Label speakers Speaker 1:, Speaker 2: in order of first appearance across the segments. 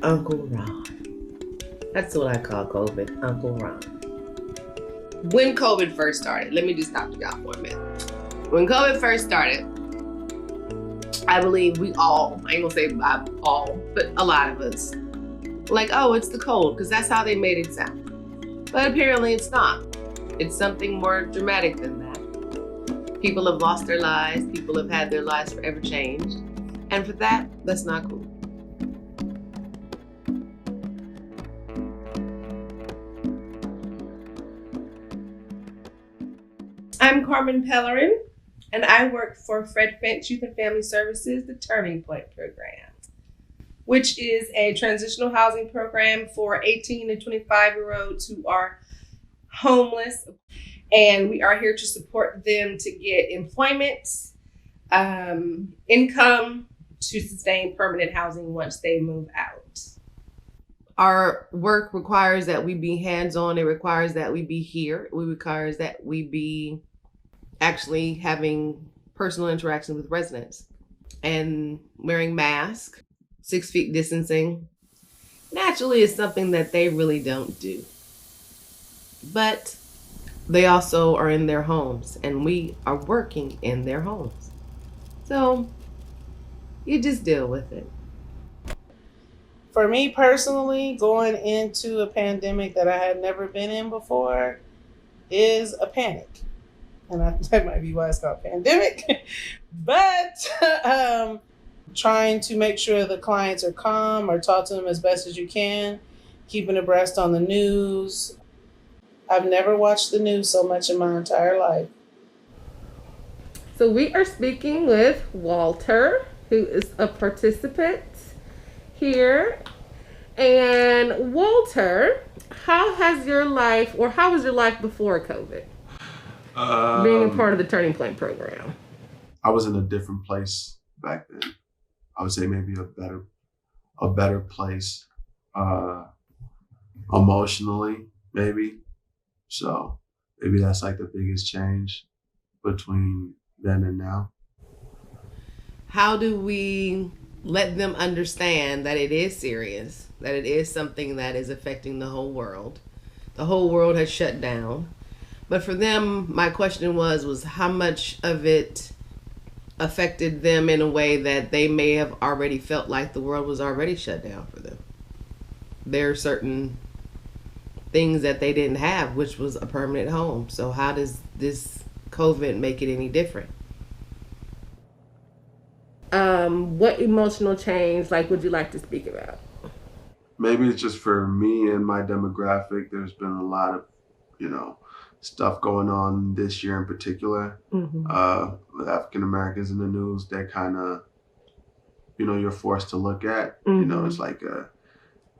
Speaker 1: Uncle Ron. That's what I call COVID, Uncle Ron. When COVID first started, let me just stop y'all for a minute. When COVID first started, I believe we all, I ain't gonna say all, but a lot of us, like, oh, it's the cold, because that's how they made it sound. But apparently it's not. It's something more dramatic than that. People have lost their lives. People have had their lives forever changed. And for that, that's not cool. I'm Carmen Pellerin, and I work for Fred Finch Youth and Family Services, the Turning Point Program, which is a transitional housing program for 18 to 25-year-olds who are homeless. And we are here to support them to get employment, income to sustain permanent housing once they move out. Our work requires that we be hands-on. It requires that we be here. It requires that we be actually having personal interaction with residents and wearing masks, 6 feet distancing. Naturally, is something that they really don't do. But they also are in their homes, and we are working in their homes. So you just deal with it.
Speaker 2: For me personally, going into a pandemic that I had never been in before is a panic. And that might be why it's called pandemic. But trying to make sure the clients are calm or talk to them as best as you can, keeping abreast on the news. I've never watched the news so much in my entire life.
Speaker 1: So we are speaking with Walter, who is a participant here. And Walter, how was your life before COVID? Being a part of the Turning Point Program.
Speaker 3: I was in a different place back then. I would say maybe a better place, emotionally, maybe. So maybe that's like the biggest change between then and now.
Speaker 1: How do we let them understand that it is serious, that it is something that is affecting the whole world? The whole world has shut down. But for them, my question was how much of it affected them in a way that they may have already felt like the world was already shut down for them. There are certain things that they didn't have, which was a permanent home. So how does this COVID make it any different? What emotional change would you like to speak about?
Speaker 3: Maybe it's just for me and my demographic, there's been a lot of, stuff going on this year in particular. With African Americans in the news, that kind of, you're forced to look at. It's like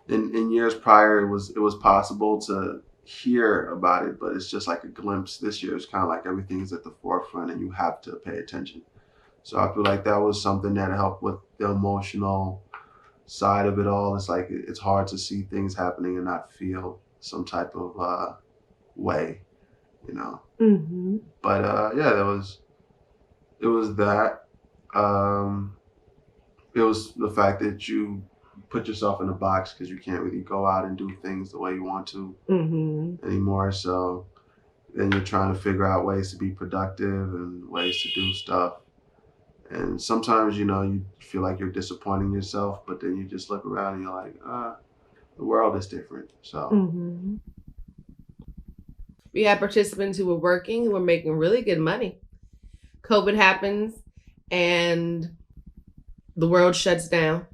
Speaker 3: in years prior, it was possible to hear about it, but it's just like a glimpse. This year, it's kind of like everything's at the forefront and you have to pay attention. So I feel like that was something that helped with the emotional side of it all. It's like it's hard to see things happening and not feel some type of way. But it was that. It was the fact that you put yourself in a box because you can't really go out and do things the way you want to anymore. So then you're trying to figure out ways to be productive and ways to do stuff. And sometimes, you feel like you're disappointing yourself, but then you just look around and you're like, the world is different. So.
Speaker 1: We had participants who were working, who were making really good money. COVID happens and the world shuts down,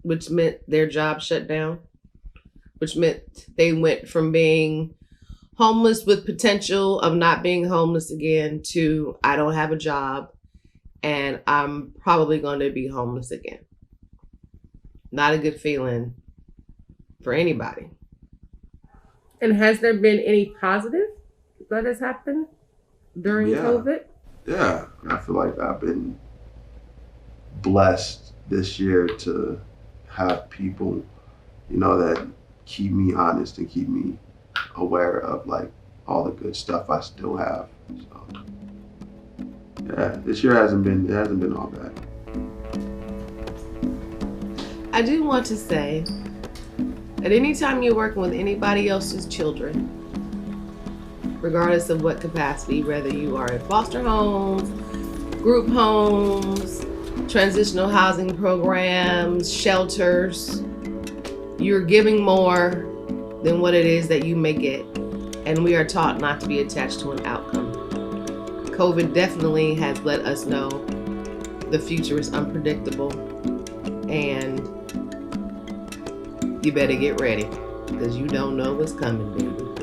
Speaker 1: which meant their job shut down, which meant they went from being homeless with potential of not being homeless again to I don't have a job and I'm probably going to be homeless again. Not a good feeling for anybody. And has there been any positive that has happened during COVID?
Speaker 3: Yeah, I feel like I've been blessed this year to have people, that keep me honest and keep me aware of all the good stuff I still have. So yeah, this year hasn't been all bad.
Speaker 1: I do want to say At any time you're working with anybody else's children, regardless of what capacity, whether you are in foster homes, group homes, transitional housing programs, shelters, you're giving more than what it is that you may get. And we are taught not to be attached to an outcome. COVID definitely has let us know the future is unpredictable, and you better get ready because you don't know what's coming, baby.